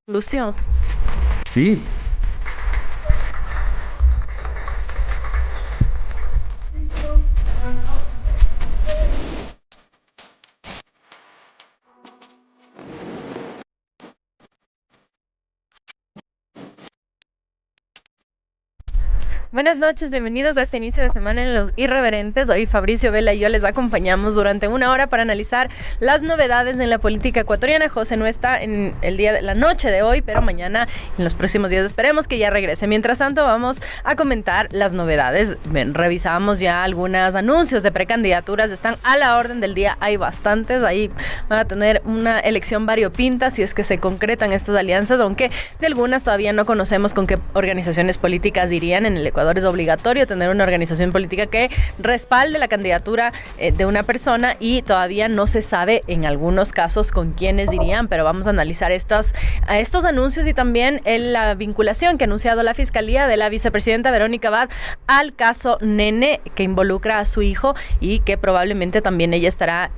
Lucio. Sí. Buenas noches, bienvenidos a este inicio de semana en Los Irreverentes. Hoy Fabricio Vela y yo les acompañamos durante una hora para analizar las novedades en la política ecuatoriana. José no está en la noche de hoy, pero mañana, en los próximos días, esperemos que ya regrese. Mientras tanto, vamos a comentar las novedades. Revisamos ya algunos anuncios de precandidaturas, están a la orden del día, hay bastantes. Ahí van a tener una elección variopinta si es que se concretan estas alianzas, aunque de algunas todavía no conocemos con qué organizaciones políticas irían. En el Ecuador es obligatorio tener una organización política que respalde la candidatura de una persona y todavía no se sabe en algunos casos con quiénes irían, pero vamos a analizar estos anuncios y también la vinculación que ha anunciado la Fiscalía de la vicepresidenta Verónica Abad al caso Nene, que involucra a su hijo y que probablemente también ella estará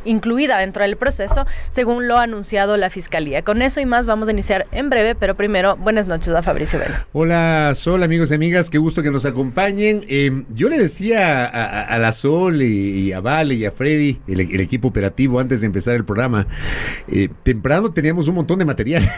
incluida dentro del proceso, según lo ha anunciado la Fiscalía. Con eso y más vamos a iniciar en breve, pero primero, buenas noches a Fabricio Vela. Hola, Sol, amigos y amigas, qué gusto que nos acompañen. Yo le decía a la Sol y a Vale y a Freddy, el equipo operativo, antes de empezar el programa, temprano teníamos un montón de material.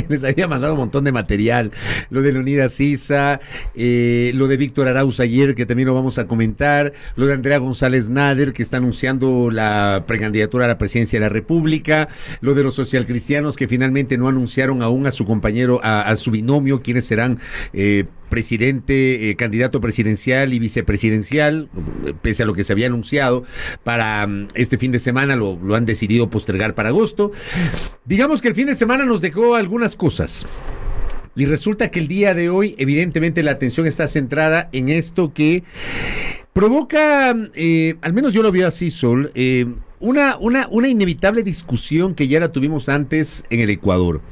Les había mandado un montón de material. Lo de Leonidas Sisa, lo de Víctor Arauz ayer, que también lo vamos a comentar, lo de Andrea González Nader, que está anunciando la precandidatura a la presidencia de la República, lo de los socialcristianos, que finalmente no anunciaron aún a su compañero, a su binomio, quienes serán presidente, candidato presidencial y vicepresidencial, pese a lo que se había anunciado para este fin de semana, lo han decidido postergar para agosto. Digamos que el fin de semana nos dejó algunas cosas. Y resulta que el día de hoy, evidentemente, la atención está centrada en esto que provoca, al menos yo lo veo así, Sol, una inevitable discusión que ya la tuvimos antes en el Ecuador.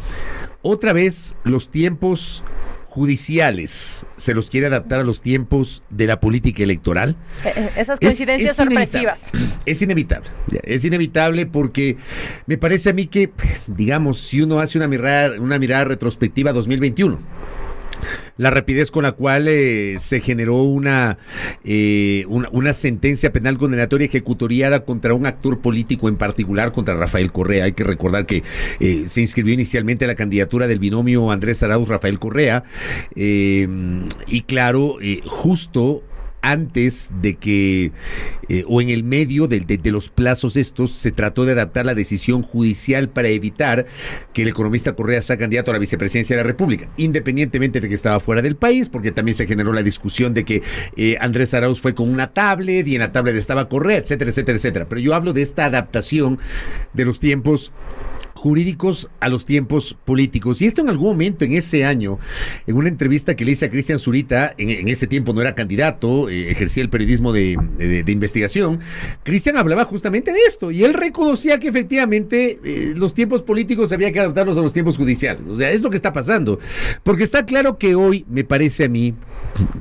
Otra vez, los tiempos judiciales se los quiere adaptar a los tiempos de la política electoral. Esas coincidencias sorpresivas. Es inevitable porque me parece a mí que, digamos, si uno hace una mirada retrospectiva a 2021, la rapidez con la cual se generó una sentencia penal condenatoria ejecutoriada contra un actor político en particular, contra Rafael Correa. Hay que recordar que se inscribió inicialmente a la candidatura del binomio Andrés Arauz-Rafael Correa, y claro, justo antes de que, o en el medio de los plazos estos, se trató de adaptar la decisión judicial para evitar que el economista Correa sea candidato a la vicepresidencia de la República, independientemente de que estaba fuera del país, porque también se generó la discusión de que Andrés Arauz fue con una tablet y en la tablet estaba Correa, etcétera, etcétera, etcétera. Pero yo hablo de esta adaptación de los tiempos jurídicos a los tiempos políticos. Y esto en algún momento en ese año, en una entrevista que le hice a Cristian Zurita, en ese tiempo no era candidato, ejercía el periodismo de investigación, Cristian hablaba justamente de esto, y él reconocía que efectivamente los tiempos políticos había que adaptarlos a los tiempos judiciales. O sea, es lo que está pasando. Porque está claro que hoy, me parece a mí,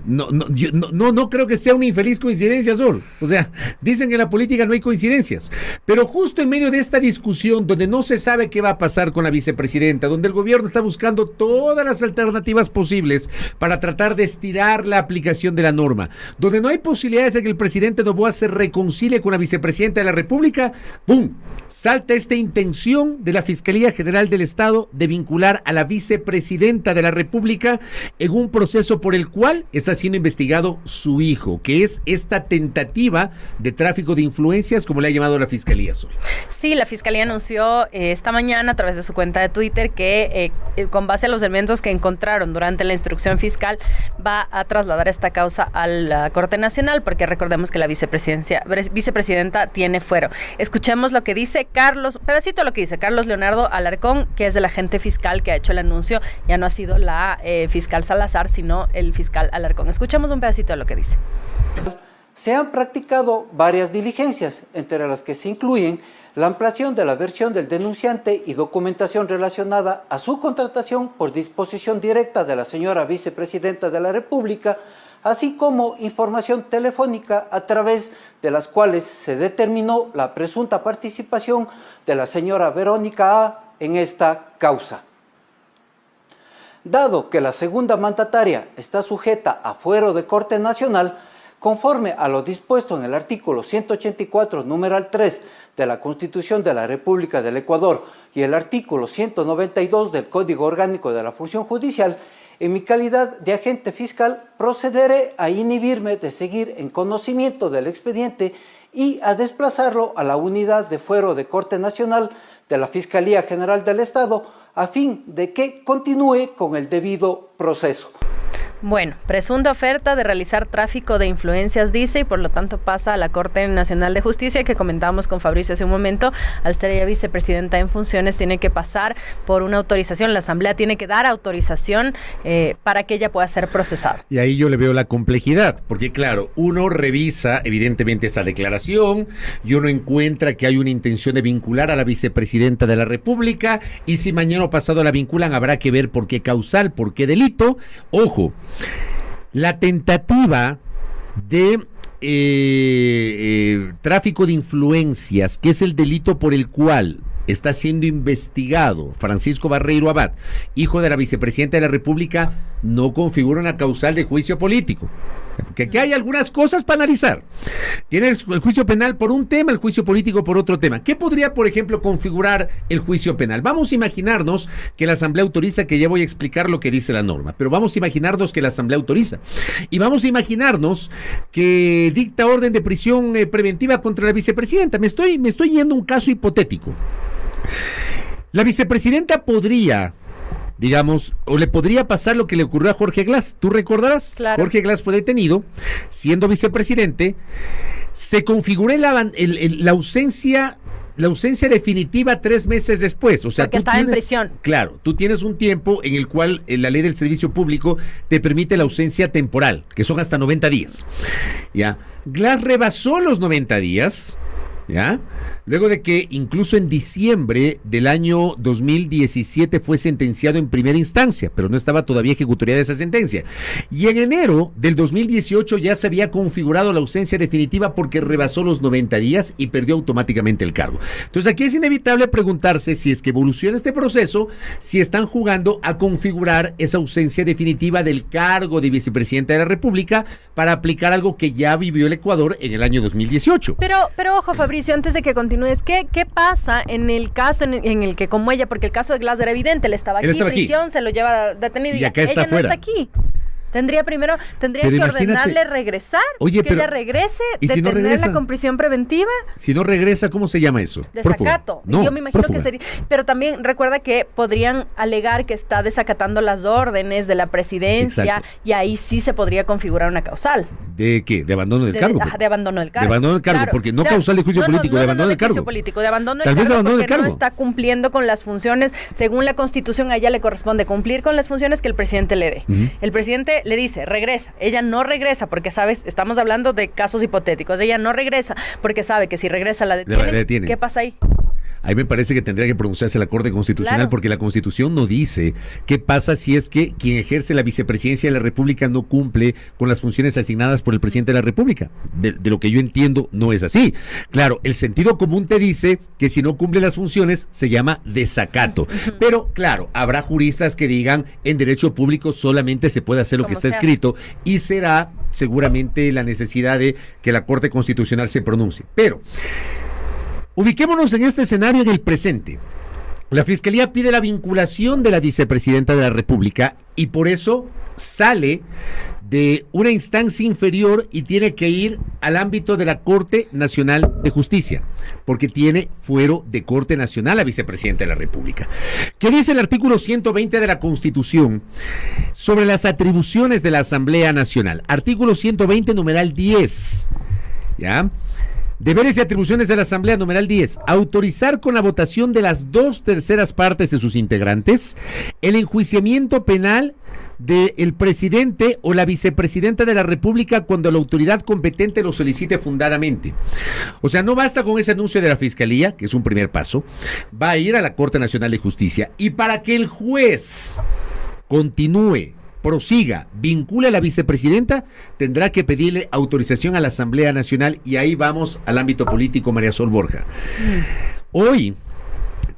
no creo que sea una infeliz coincidencia, Sol. O sea, dicen que en la política no hay coincidencias. Pero justo en medio de esta discusión, donde no se sabe qué va a pasar con la vicepresidenta, donde el gobierno está buscando todas las alternativas posibles para tratar de estirar la aplicación de la norma, donde no hay posibilidades de que el presidente Noboa se reconcilie con la vicepresidenta de la República, ¡pum!, salta esta intención de la Fiscalía General del Estado de vincular a la vicepresidenta de la República en un proceso por el cual está siendo investigado su hijo, que es esta tentativa de tráfico de influencias, como le ha llamado la Fiscalía, Sol. Sí, la Fiscalía anunció esta mañana a través de su cuenta de Twitter que con base a los elementos que encontraron durante la instrucción fiscal va a trasladar esta causa a la Corte Nacional, porque recordemos que la vicepresidenta tiene fuero. Escuchemos lo que dice pedacito de lo que dice Carlos Leonardo Alarcón, que es el agente fiscal que ha hecho el anuncio. Ya no ha sido la fiscal Salazar, sino el fiscal Alarcón. Escuchemos un pedacito de lo que dice. Se han practicado varias diligencias, entre las que se incluyen la ampliación de la versión del denunciante y documentación relacionada a su contratación por disposición directa de la señora vicepresidenta de la República, así como información telefónica a través de las cuales se determinó la presunta participación de la señora Verónica A. en esta causa. Dado que la segunda mandataria está sujeta a fuero de Corte Nacional, conforme a lo dispuesto en el artículo 184, numeral 3 de la Constitución de la República del Ecuador y el artículo 192 del Código Orgánico de la Función Judicial, en mi calidad de agente fiscal procederé a inhibirme de seguir en conocimiento del expediente y a desplazarlo a la unidad de fuero de Corte Nacional de la Fiscalía General del Estado a fin de que continúe con el debido proceso. Bueno, presunta oferta de realizar tráfico de influencias, dice, y por lo tanto pasa a la Corte Nacional de Justicia, que comentábamos con Fabricio hace un momento. Al ser ella vicepresidenta en funciones, tiene que pasar por una autorización. La Asamblea tiene que dar autorización para que ella pueda ser procesada. Y ahí yo le veo la complejidad, porque claro, uno revisa evidentemente esa declaración y uno encuentra que hay una intención de vincular a la vicepresidenta de la República, y si mañana o pasado la vinculan, habrá que ver por qué causal, por qué delito. Ojo, la tentativa de tráfico de influencias, que es el delito por el cual está siendo investigado Francisco Barreiro Abad, hijo de la vicepresidenta de la República, no configura una causal de juicio político. Porque aquí hay algunas cosas para analizar. Tiene el juicio penal por un tema, el juicio político por otro tema. ¿Qué podría, por ejemplo, configurar el juicio penal? Vamos a imaginarnos que la Asamblea autoriza, que ya voy a explicar lo que dice la norma, pero vamos a imaginarnos que la Asamblea autoriza. Y vamos a imaginarnos que dicta orden de prisión preventiva contra la vicepresidenta. Me estoy yendo a un caso hipotético. La vicepresidenta podría, digamos, o le podría pasar lo que le ocurrió a Jorge Glass. ¿Tú recordarás? Claro. Jorge Glass fue detenido, siendo vicepresidente, se configuró la ausencia definitiva 3 meses después. O sea, porque estaba en prisión. Claro, tú tienes un tiempo en el cual la ley del servicio público te permite la ausencia temporal, que son hasta 90 días. ¿Ya? Glass rebasó los 90 días, ¿ya? Luego de que incluso en diciembre del año 2017 fue sentenciado en primera instancia, pero no estaba todavía ejecutoriada esa sentencia. Y en enero del 2018 ya se había configurado la ausencia definitiva porque rebasó los 90 días y perdió automáticamente el cargo. Entonces aquí es inevitable preguntarse si es que evoluciona este proceso, si están jugando a configurar esa ausencia definitiva del cargo de vicepresidenta de la República para aplicar algo que ya vivió el Ecuador en el año 2018. Pero ojo, Fabricio, antes de que continúes, ¿qué pasa en el caso en el que, como ella, porque el caso de Glass era evidente, él estaba aquí, prisión, se lo lleva detenido y acá está ella fuera. No está aquí. Tendría que ordenarle regresar, oye, que ella regrese, detenerla si no con prisión preventiva. Si no regresa, ¿cómo se llama eso? Desacato. No, yo me imagino prófuga. que sería. Pero también recuerda que podrían alegar que está desacatando las órdenes de la presidencia. Exacto. Y ahí sí se podría configurar una causal. ¿De qué? ¿De abandono del cargo? De abandono del cargo. De abandono del cargo, claro. Porque no causal de juicio político, de abandono del cargo. Juicio político, de abandono del cargo. Tal vez abandono del cargo. No está cumpliendo con las funciones. Según la Constitución, a ella le corresponde cumplir con las funciones que el presidente le dé. El presidente le dice, regresa. Ella no regresa porque, ¿sabes? Estamos hablando de casos hipotéticos. Ella no regresa porque sabe que si regresa la detienen. ¿Qué pasa ahí? Ahí me parece que tendría que pronunciarse la Corte Constitucional, claro, porque la Constitución no dice qué pasa si es que quien ejerce la vicepresidencia de la República no cumple con las funciones asignadas por el presidente de la República. De lo que yo entiendo, no es así. Claro, el sentido común te dice que si no cumple las funciones se llama desacato. Pero, claro, habrá juristas que digan en derecho público solamente se puede hacer lo que está escrito, y será seguramente la necesidad de que la Corte Constitucional se pronuncie. Pero ubiquémonos en este escenario en el presente. La Fiscalía pide la vinculación de la vicepresidenta de la República y por eso sale de una instancia inferior y tiene que ir al ámbito de la Corte Nacional de Justicia, porque tiene fuero de Corte Nacional la vicepresidenta de la República. ¿Qué dice el artículo 120 de la Constitución sobre las atribuciones de la Asamblea Nacional? Artículo 120, numeral 10. ¿Ya? Deberes y atribuciones de la Asamblea, numeral 10. Autorizar con la votación de las 2/3 partes de sus integrantes el enjuiciamiento penal del presidente o la vicepresidenta de la República cuando la autoridad competente lo solicite fundadamente. O sea, no basta con ese anuncio de la Fiscalía, que es un primer paso, va a ir a la Corte Nacional de Justicia, y para que el juez continúe prosiga, vincule a la vicepresidenta, tendrá que pedirle autorización a la Asamblea Nacional y ahí vamos al ámbito político, María Sol Borja. Hoy,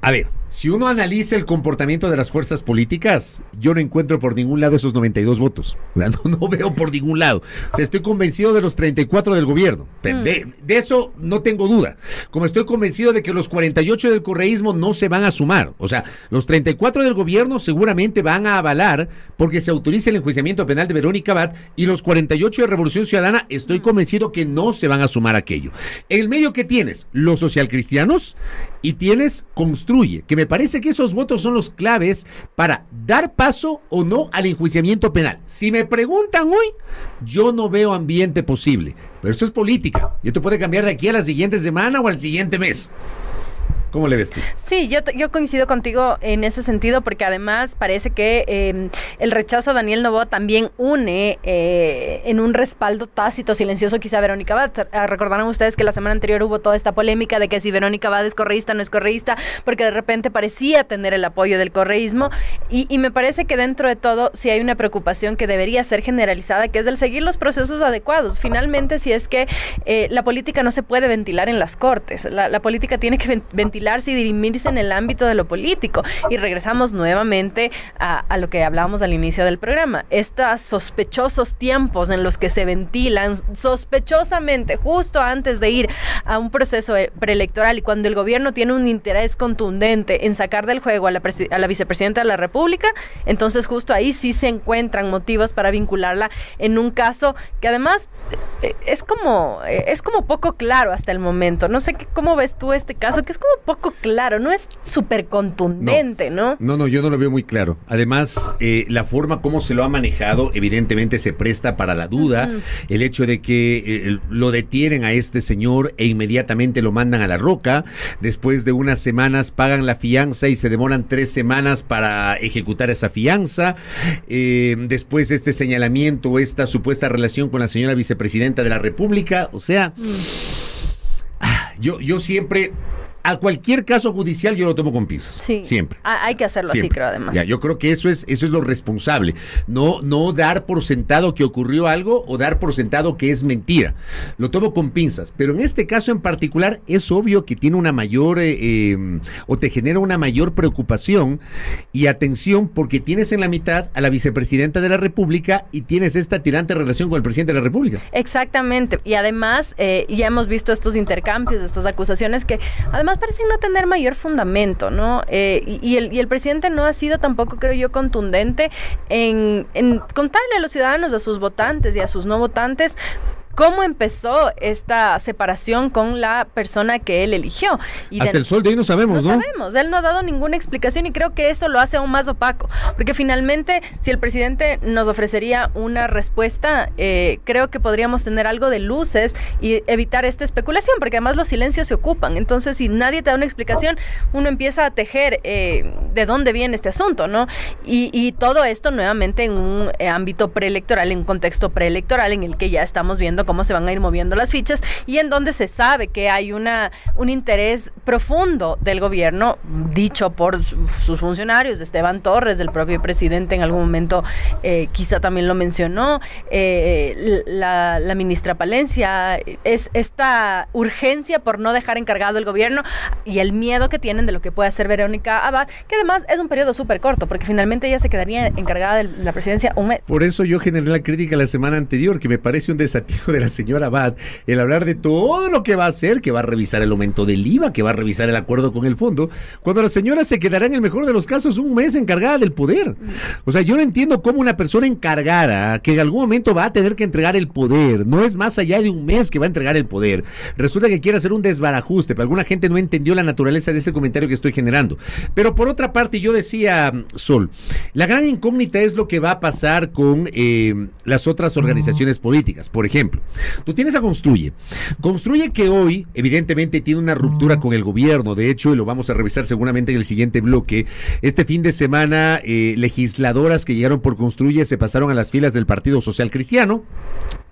a ver, si uno analiza el comportamiento de las fuerzas políticas, yo no encuentro por ningún lado esos 92 votos. No veo por ningún lado. O sea, estoy convencido de los 34 del gobierno. De eso no tengo duda. Como estoy convencido de que los 48 del correísmo no se van a sumar. O sea, los 34 del gobierno seguramente van a avalar porque se autorice el enjuiciamiento penal de Verónica Abad, y los 48 de Revolución Ciudadana estoy convencido que no se van a sumar a aquello. En el medio que tienes los socialcristianos y tienes Construye, que me parece que esos votos son los claves para dar paso o no al enjuiciamiento penal. Si me preguntan hoy, yo no veo ambiente posible, pero eso es política. Esto puede cambiar de aquí a la siguiente semana o al siguiente mes. ¿Cómo le ves tú? Sí, yo coincido contigo en ese sentido, porque además parece que el rechazo a Daniel Noboa también une en un respaldo tácito, silencioso quizá a Verónica Abad. Recordarán ustedes que la semana anterior hubo toda esta polémica de que si Verónica Abad es correísta o no es correísta, porque de repente parecía tener el apoyo del correísmo, y me parece que dentro de todo sí hay una preocupación que debería ser generalizada, que es el seguir los procesos adecuados. Finalmente, si es que la política no se puede ventilar en las cortes, la política tiene que ventilarse y dirimirse en el ámbito de lo político. Y regresamos nuevamente a lo que hablábamos al inicio del programa. Estos sospechosos tiempos en los que se ventilan sospechosamente justo antes de ir a un proceso preelectoral, y cuando el gobierno tiene un interés contundente en sacar del juego a la vicepresidenta de la República, entonces justo ahí sí se encuentran motivos para vincularla en un caso que además es como poco claro hasta el momento. No sé cómo ves tú este caso, que es como poco claro, no es súper contundente, ¿no? No, yo no lo veo muy claro. Además, la forma como se lo ha manejado evidentemente se presta para la duda. El hecho de que lo detienen a este señor e inmediatamente lo mandan a la roca, después de unas semanas pagan la fianza y se demoran 3 semanas para ejecutar esa fianza. Después este señalamiento, esta supuesta relación con la señora vicepresidenta de la República, o sea, yo siempre... A cualquier caso judicial yo lo tomo con pinzas. Sí. Siempre. Hay que hacerlo siempre. Así, creo, además. Ya, yo creo que eso es lo responsable. No dar por sentado que ocurrió algo o dar por sentado que es mentira. Lo tomo con pinzas. Pero en este caso en particular es obvio que tiene una mayor o te genera una mayor preocupación y atención, porque tienes en la mitad a la vicepresidenta de la República y tienes esta tirante relación con el presidente de la República. Exactamente. Y además ya hemos visto estos intercambios, estas acusaciones que además parecen no tener mayor fundamento, ¿no? Y el presidente no ha sido tampoco, creo yo, contundente en contarle a los ciudadanos, a sus votantes y a sus no votantes, cómo empezó esta separación con la persona que él eligió. Y hasta el sol de hoy no sabemos, ¿no? No sabemos, él no ha dado ninguna explicación y creo que eso lo hace aún más opaco, porque finalmente si el presidente nos ofrecería una respuesta, creo que podríamos tener algo de luces y evitar esta especulación, porque además los silencios se ocupan. Entonces, si nadie te da una explicación, uno empieza a tejer de dónde viene este asunto, ¿no? Y todo esto nuevamente en un ámbito preelectoral, en un contexto preelectoral en el que ya estamos viendo cómo se van a ir moviendo las fichas y en donde se sabe que hay un interés profundo del gobierno, dicho por sus funcionarios, Esteban Torres, del propio presidente en algún momento quizá también lo mencionó, la ministra Palencia, es esta urgencia por no dejar encargado el gobierno y el miedo que tienen de lo que puede hacer Verónica Abad, que además es un periodo súper corto, porque finalmente ella se quedaría encargada de la presidencia un mes. Por eso yo generé la crítica la semana anterior, que me parece un desatino de la señora Abad, el hablar de todo lo que va a hacer, que va a revisar el aumento del IVA, que va a revisar el acuerdo con el fondo, cuando la señora se quedará en el mejor de los casos un mes encargada del poder. O sea, yo no entiendo cómo una persona encargada, que en algún momento va a tener que entregar el poder, no es más allá de un mes que va a entregar el poder, resulta que quiere hacer un desbarajuste, pero alguna gente no entendió la naturaleza de este comentario que estoy generando. Pero por otra parte, yo decía, Sol, la gran incógnita es lo que va a pasar con las otras organizaciones políticas. Por ejemplo, tú tienes a Construye que hoy evidentemente tiene una ruptura con el gobierno. De hecho, y lo vamos a revisar seguramente en el siguiente bloque, este fin de semana legisladoras que llegaron por Construye se pasaron a las filas del Partido Social Cristiano.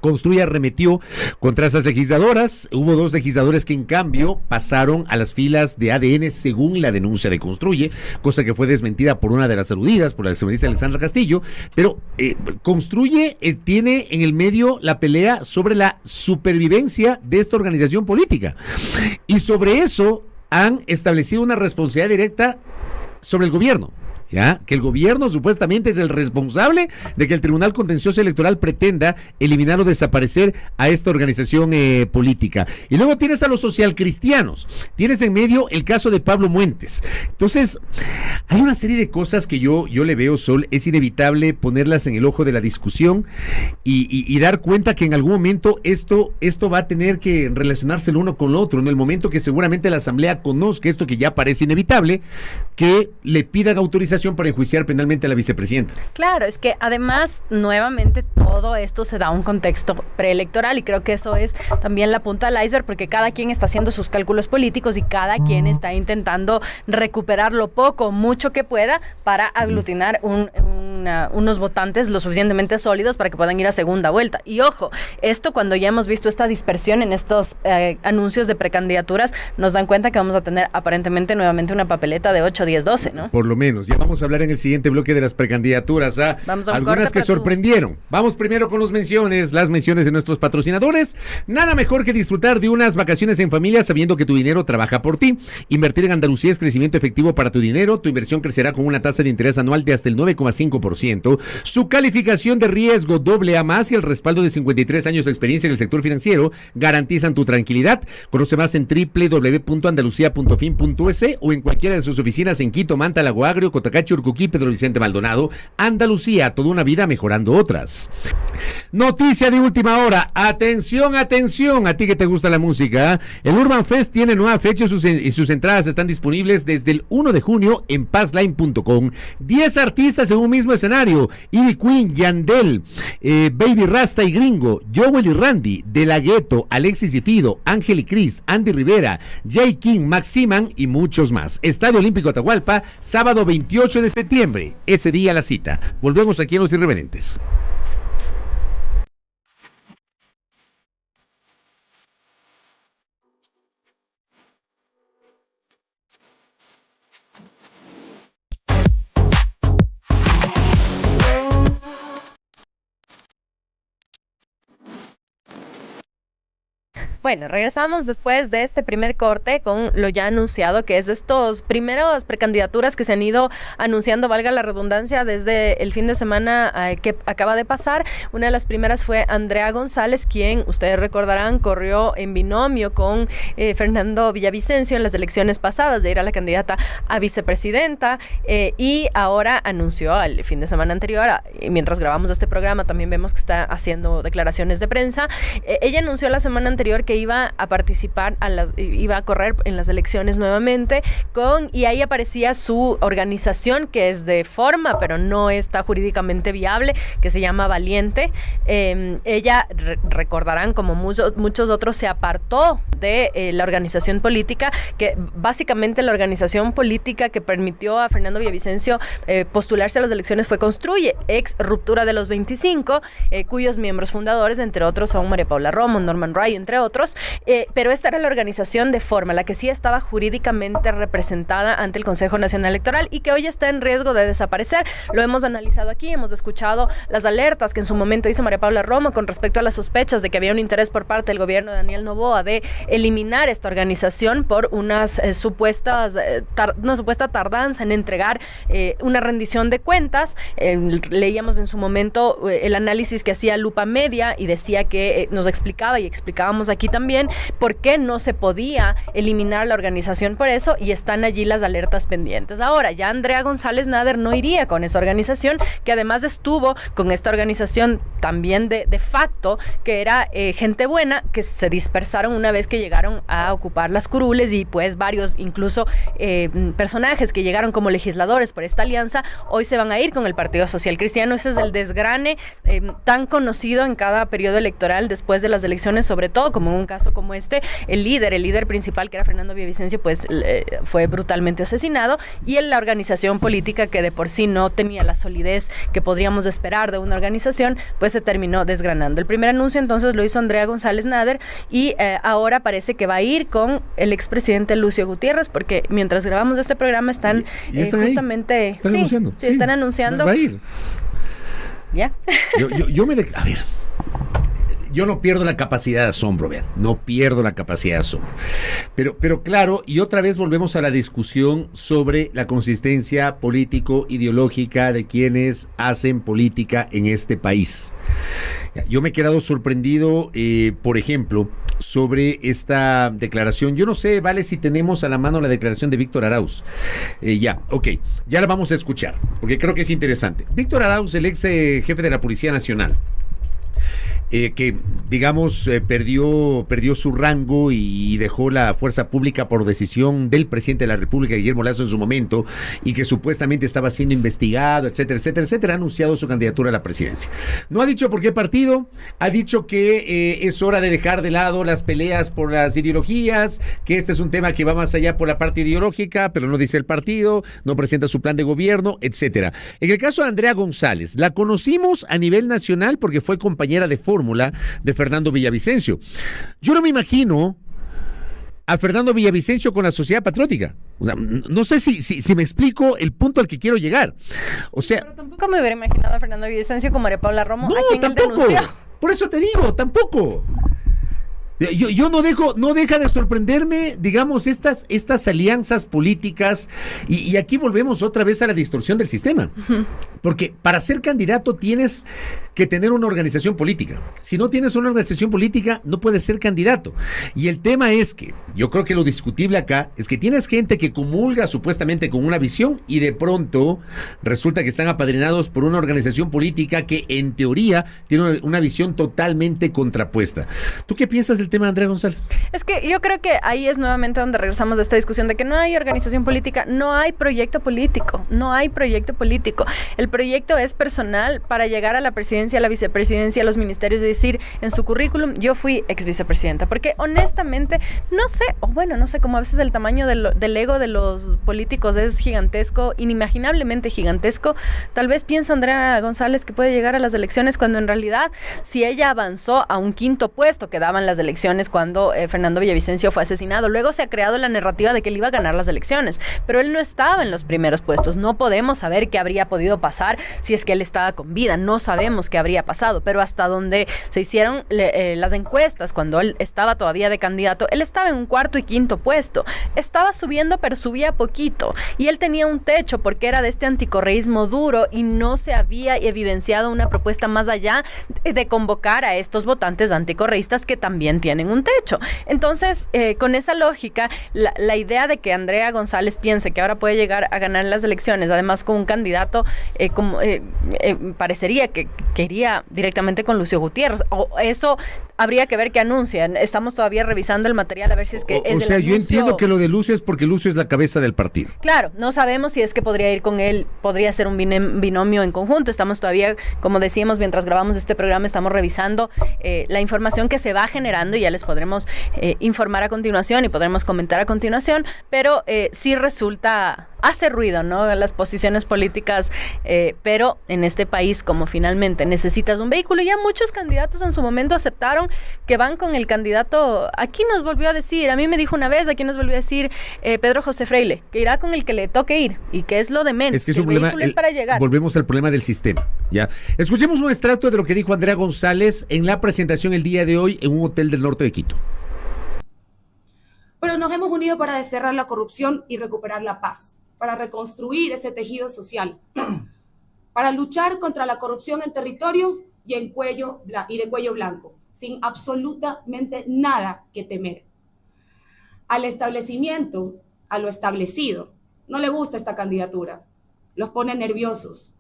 Construye arremetió contra esas legisladoras. Hubo 2 legisladores que en cambio pasaron a las filas de ADN según la denuncia de Construye, cosa que fue desmentida por una de las aludidas, por la exministra Alexandra Castillo. Pero Construye tiene en el medio la pelea sobre la supervivencia de esta organización política. Y sobre eso han establecido una responsabilidad directa sobre el gobierno. ¿Ya? Que el gobierno supuestamente es el responsable de que el Tribunal Contencioso Electoral pretenda eliminar o desaparecer a esta organización política. Y luego tienes a los socialcristianos, tienes en medio el caso de Pablo Muentes. Entonces, hay una serie de cosas que yo le veo, Sol, es inevitable ponerlas en el ojo de la discusión y dar cuenta que en algún momento esto va a tener que relacionarse el uno con lo otro, en el momento que seguramente la Asamblea conozca esto que ya parece inevitable, que le pidan autorización para enjuiciar penalmente a la vicepresidenta. Claro, es que además, nuevamente, todo esto se da un contexto preelectoral y creo que eso es también la punta del iceberg, porque cada quien está haciendo sus cálculos políticos y cada quien está intentando recuperar lo poco, mucho que pueda para aglutinar unos votantes lo suficientemente sólidos para que puedan ir a segunda vuelta. Y ojo, esto cuando ya hemos visto esta dispersión en estos anuncios de precandidaturas, nos dan cuenta que vamos a tener aparentemente nuevamente una papeleta de 8, 10, 12, ¿no? Por lo menos, ya vamos a hablar en el siguiente bloque de las precandidaturas, algunas que sorprendieron. Vamos primero con las menciones de nuestros patrocinadores. Nada mejor que disfrutar de unas vacaciones en familia sabiendo que tu dinero trabaja por ti. Invertir en Andalucía es crecimiento efectivo para tu dinero. Tu inversión crecerá con una tasa de interés anual de hasta el 9,5%. Su calificación de riesgo AA+ y el respaldo de 53 años de experiencia en el sector financiero garantizan tu tranquilidad. Conoce más en www.andalucia.fin.es o en cualquiera de sus oficinas en Quito, Manta, Lago Agrio, Cotacachi, Urcuquí, Pedro Vicente Maldonado. Andalucía, toda una vida mejorando otras. Noticia de última hora. Atención, atención, a ti que te gusta la música. El Urban Fest tiene nueva fecha y sus entradas están disponibles desde el 1 de junio en passline.com. 10 artistas en un mismo escenario. Ivy Queen, Yandel, Baby Rasta y Gringo, Joel y Randy, De La Ghetto, Alexis y Fido, Ángel y Cris, Andy Rivera, Jay King, Maximan y muchos más. Estadio Olímpico Atahualpa, sábado 28 de septiembre. Ese día la cita. Volvemos aquí en Los Irreverentes. Bueno, regresamos después de este primer corte con lo ya anunciado, que es estos primeros precandidaturas que se han ido anunciando, valga la redundancia, desde el fin de semana que acaba de pasar. Una de las primeras fue Andrea González, quien, ustedes recordarán, corrió en binomio con Fernando Villavicencio en las elecciones pasadas, de ir a la candidata a vicepresidenta, y ahora anunció al fin de semana anterior, mientras grabamos este programa, también vemos que está haciendo declaraciones de prensa. Ella anunció la semana anterior que iba a participar, iba a correr en las elecciones nuevamente, y ahí aparecía su organización, que es de forma, pero no está jurídicamente viable, que se llama Valiente. Ella, recordarán, como muchos otros, se apartó de la organización política, que básicamente la organización política que permitió a Fernando Villavicencio postularse a las elecciones fue Construye, ex Ruptura de los 25, cuyos miembros fundadores, entre otros, son María Paula Romo, Norman Ray, entre otros. Pero esta era la organización de forma, la que sí estaba jurídicamente representada ante el Consejo Nacional Electoral y que hoy está en riesgo de desaparecer. Lo hemos analizado aquí, hemos escuchado las alertas que en su momento hizo María Paula Romo con respecto a las sospechas de que había un interés por parte del gobierno de Daniel Noboa de eliminar esta organización por una supuesta tardanza en entregar una rendición de cuentas. Leíamos en su momento el análisis que hacía Lupa Media y decía que nos explicaba y explicábamos aquí también por qué no se podía eliminar la organización por eso, y están allí las alertas pendientes. Ahora, ya Andrea González Nader no iría con esa organización, que además estuvo con esta organización también de facto, que era Gente Buena, que se dispersaron una vez que llegaron a ocupar las curules y pues varios, incluso personajes que llegaron como legisladores por esta alianza, hoy se van a ir con el Partido Social Cristiano. Ese es el desgrane tan conocido en cada periodo electoral después de las elecciones, sobre todo como en un caso como este, el líder principal, que era Fernando Villavicencio, pues fue brutalmente asesinado, y en la organización política, que de por sí no tenía la solidez que podríamos esperar de una organización, pues se terminó desgranando. El primer anuncio entonces lo hizo Andrea González Nader, y ahora parece que va a ir con el expresidente Lucio Gutiérrez, porque mientras grabamos este programa están justamente... Están anunciando. Sí, están anunciando. Va a ir. ¿Ya? A ver, yo no pierdo la capacidad de asombro, vean, no pierdo la capacidad de asombro. Pero claro, y otra vez volvemos a la discusión sobre la consistencia político-ideológica de quienes hacen política en este país. Yo me he quedado sorprendido, por ejemplo, sobre esta declaración. Yo no sé, vale, si tenemos a la mano la declaración de Víctor Arauz. Ya la vamos a escuchar, porque creo que es interesante. Víctor Arauz, el ex jefe de la Policía Nacional, que digamos perdió su rango y dejó la fuerza pública por decisión del presidente de la República, Guillermo Lasso, en su momento, y que supuestamente estaba siendo investigado, etcétera, etcétera, etcétera, ha anunciado su candidatura a la presidencia. No ha dicho por qué partido, ha dicho que es hora de dejar de lado las peleas por las ideologías, que este es un tema que va más allá por la parte ideológica, pero no dice el partido, no presenta su plan de gobierno, etcétera. En el caso de Andrea González, la conocimos a nivel nacional porque fue compañera de fórmula de Fernando Villavicencio. Yo no me imagino a Fernando Villavicencio con la Sociedad Patriótica. O sea, no sé si me explico el punto al que quiero llegar. O sea, pero tampoco me hubiera imaginado a Fernando Villavicencio como María Paula Romo, no, a quien tampoco. Por eso te digo, tampoco. Yo no deja de sorprenderme, digamos, estas alianzas políticas, y aquí volvemos otra vez a la distorsión del sistema. Porque para ser candidato tienes que tener una organización política. Si no tienes una organización política, no puedes ser candidato. Y el tema es que, yo creo que lo discutible acá es que tienes gente que comulga supuestamente con una visión y de pronto resulta que están apadrinados por una organización política que en teoría tiene una visión totalmente contrapuesta. ¿Tú qué piensas del tema de Andrea González? Es que yo creo que ahí es nuevamente donde regresamos a esta discusión de que no hay organización política, no hay proyecto político, no hay proyecto político. El proyecto es personal para llegar a la presidencia, a la vicepresidencia, a los ministerios, y decir en su currículum, yo fui ex vicepresidenta, porque honestamente no sé, como a veces el tamaño del ego de los políticos es gigantesco, inimaginablemente gigantesco. Tal vez piensa Andrea González que puede llegar a las elecciones, cuando en realidad, si ella avanzó a un quinto puesto que daban las elecciones cuando Fernando Villavicencio fue asesinado, luego se ha creado la narrativa de que él iba a ganar las elecciones, pero él no estaba en los primeros puestos. No podemos saber qué habría podido pasar si es que él estaba con vida, no sabemos qué habría pasado, pero hasta donde se hicieron las encuestas, cuando él estaba todavía de candidato, él estaba en un cuarto y quinto puesto, estaba subiendo, pero subía poquito, y él tenía un techo porque era de este anticorreísmo duro y no se había evidenciado una propuesta más allá de convocar a estos votantes anticorreístas que también tienen un techo. Entonces, con esa lógica, la idea de que Andrea González piense que ahora puede llegar a ganar las elecciones, además con un candidato parecería que iría directamente con Lucio Gutiérrez, o eso habría que ver qué anuncian. Estamos todavía revisando el material a ver si es que o sea, yo entiendo que lo de Lucio es porque Lucio es la cabeza del partido. Claro, no sabemos si es que podría ir con él, podría ser un binomio en conjunto. Estamos todavía, como decíamos, mientras grabamos este programa, estamos revisando la información que se va generando, y ya les podremos informar a continuación y podremos comentar a continuación, pero sí hace ruido, ¿no? Las posiciones políticas, pero en este país, como finalmente necesitas un vehículo, ya muchos candidatos en su momento aceptaron que van con el candidato. Aquí nos volvió a decir, a mí me dijo una vez, aquí nos volvió a decir Pedro José Freile, que irá con el que le toque ir, y que es lo de menos. Es que es un problema, es para llegar. Volvemos al problema del sistema, ¿ya? Escuchemos un extracto de lo que dijo Andrea González en la presentación el día de hoy en un hotel del norte de Quito. Pero nos hemos unido para desterrar la corrupción y recuperar la paz, para reconstruir ese tejido social, para luchar contra la corrupción en territorio y de cuello blanco, sin absolutamente nada que temer. Al establecimiento, a lo establecido, no le gusta esta candidatura. Los pone nerviosos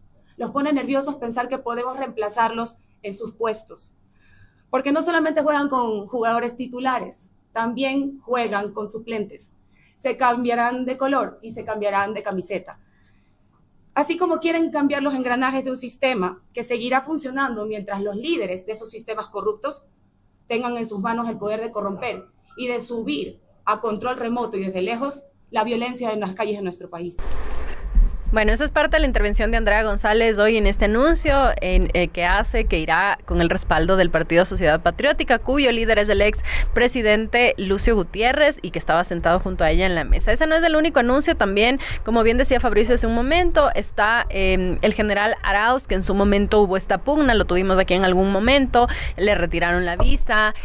pensar que podemos reemplazarlos en sus puestos, porque no solamente juegan con jugadores titulares, también juegan con suplentes. Se cambiarán de color y se cambiarán de camiseta. Así como quieren cambiar los engranajes de un sistema que seguirá funcionando mientras los líderes de esos sistemas corruptos tengan en sus manos el poder de corromper y de subir a control remoto y desde lejos la violencia en las calles de nuestro país. Bueno, esa es parte de la intervención de Andrea González hoy en este anuncio que irá con el respaldo del Partido Sociedad Patriótica, cuyo líder es el ex presidente Lucio Gutiérrez y que estaba sentado junto a ella en la mesa. Ese no es el único anuncio, también, como bien decía Fabricio hace un momento, está el general Arauz, que en su momento hubo esta pugna, lo tuvimos aquí en algún momento, le retiraron la visa,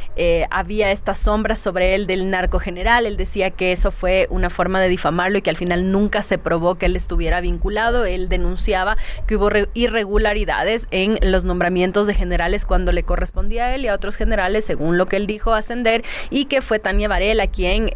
había estas sombras sobre él del narcogeneral, él decía que eso fue una forma de difamarlo y que al final nunca se probó que él estuviera vinculado. Él denunciaba que hubo irregularidades en los nombramientos de generales cuando le correspondía a él y a otros generales, según lo que él dijo, ascender, y que fue Tania Varela quien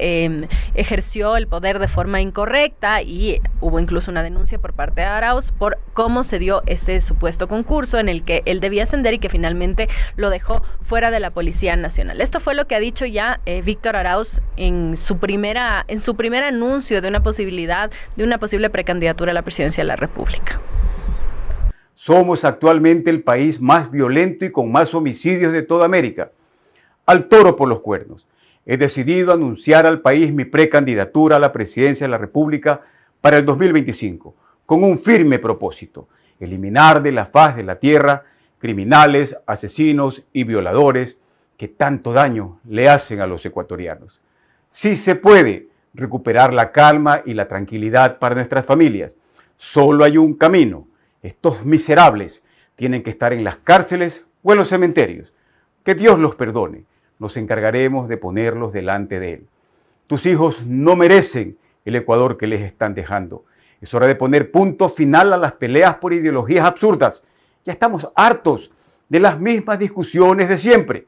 ejerció el poder de forma incorrecta, y hubo incluso una denuncia por parte de Arauz por cómo se dio ese supuesto concurso en el que él debía ascender y que finalmente lo dejó fuera de la Policía Nacional. Esto fue lo que ha dicho ya Víctor Arauz en su primer anuncio de una posible precandidatura a la presidencia de la República. Somos actualmente el país más violento y con más homicidios de toda América. Al toro por los cuernos. He decidido anunciar al país mi precandidatura a la presidencia de la República para el 2025, con un firme propósito: eliminar de la faz de la tierra criminales, asesinos y violadores que tanto daño le hacen a los ecuatorianos. Sí se puede recuperar la calma y la tranquilidad para nuestras familias. Solo hay un camino. Estos miserables tienen que estar en las cárceles o en los cementerios. Que Dios los perdone. Nos encargaremos de ponerlos delante de Él. Tus hijos no merecen el Ecuador que les están dejando. Es hora de poner punto final a las peleas por ideologías absurdas. Ya estamos hartos de las mismas discusiones de siempre.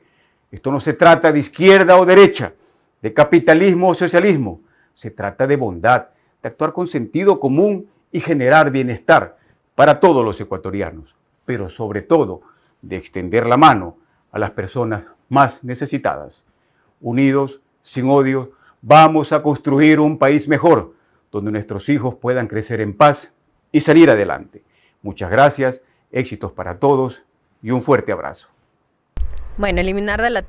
Esto no se trata de izquierda o derecha, de capitalismo o socialismo. Se trata de bondad, de actuar con sentido común y generar bienestar para todos los ecuatorianos, pero sobre todo de extender la mano a las personas más necesitadas. Unidos, sin odio, vamos a construir un país mejor, donde nuestros hijos puedan crecer en paz y salir adelante. Muchas gracias, éxitos para todos y un fuerte abrazo. Bueno, eliminar de la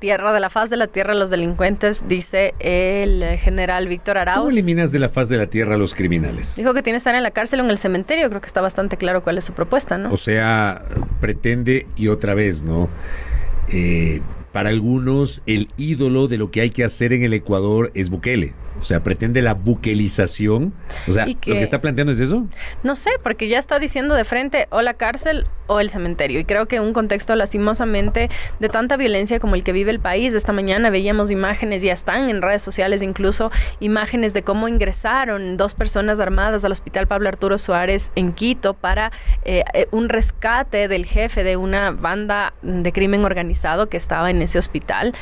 faz de la tierra a los delincuentes, dice el general Víctor Arauz. ¿Cómo eliminas de la faz de la tierra a los criminales? Dijo que tiene que estar en la cárcel o en el cementerio. Creo que está bastante claro cuál es su propuesta, ¿no? O sea, pretende, y otra vez, ¿no? Para algunos, el ídolo de lo que hay que hacer en el Ecuador es Bukele. O sea, pretende la buquelización. O sea, ¿lo que está planteando es eso? No sé, porque ya está diciendo de frente o la cárcel o el cementerio. Y creo que en un contexto lastimosamente de tanta violencia como el que vive el país, esta mañana veíamos imágenes, ya están en redes sociales incluso, imágenes de cómo ingresaron 2 personas armadas al Hospital Pablo Arturo Suárez en Quito para un rescate del jefe de una banda de crimen organizado que estaba en ese hospital.